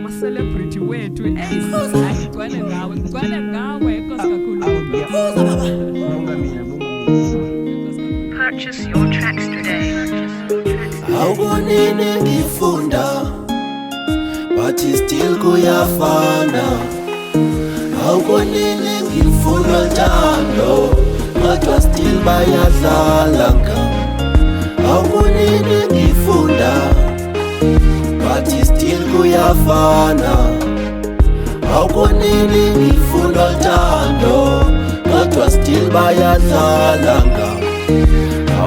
nama-celebrity wethu ngigcwele ngawe enkosi Purchase your tracks today. Awunini ngifunda but still kuyafana. Awunini ngifuna njalo kodwa still bayadlala ngami. Awunini ngifunda but still kuyafana. Awunini ngifuna njalo kodwa still bayadlala ngami.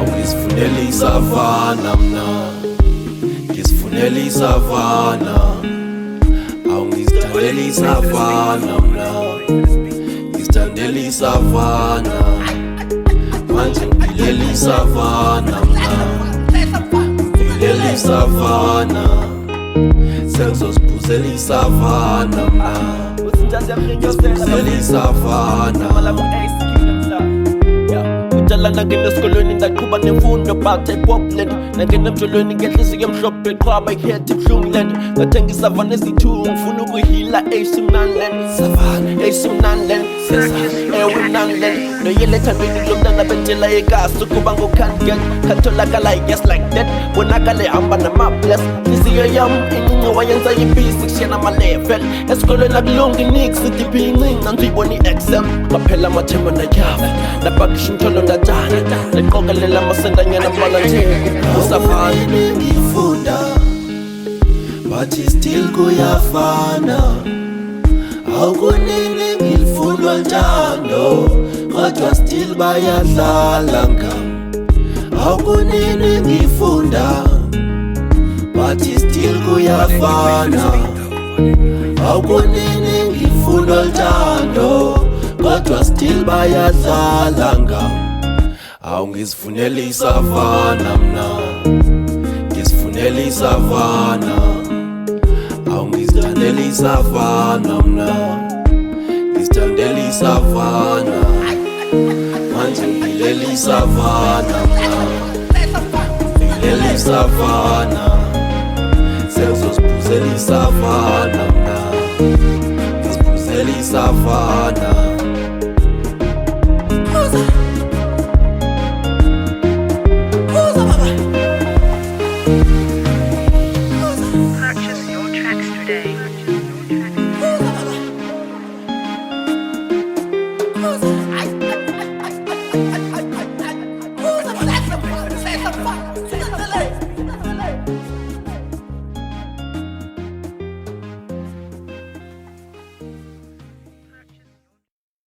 Ngisifundela isavana mna, ngisifundela isavana. Ngisithandela isavana mna, ngisithandela isavana. Manje ngiphilela isavana mna, ngiphilela isavana. Sengizoziphuzela isavana mna, ngiziphuzela isavana. Nangena esikolweni ndaqhuba nemfundo bathe popland. Nangena emjolweni ngenhliziyo emhlophe qhwaba ikhethe ebuhlungland. Ngathenga isavana ezithu ngifuna ukuhila esimnandland. Savana esimnandland, ewe mnandland. Noyele ethandweni lomntana bentshela ekasi ukuba ngokhandiget. Khatholakala yes like that, bonakale hamba namabless. Nhliziyo yam incinci wayenza ibisi kushiyana amalevel. Esikolweni akulungi nix idiphi incinci andiyibona i-exam. Qaphela amathemba natyhafa napakisha umtholo ndatana. Neqokelela amasendanyana mbala nje usavana. Ngifunda but still kuyafana. Awunini ngifuna njalo kodwa still bayadlala ngami. Awunini ngifunda but still kuyafana. Awunini ngifuna njalo kodwa still bayadlala ngami. Ngizifunela isavana mna, ngizifunela isavana. Ngizithandela isavana mna, ngizithandela isavana. Manje ngiphilela isavana mna, ngiphilela isavana. Sengizoziphuzela isavana.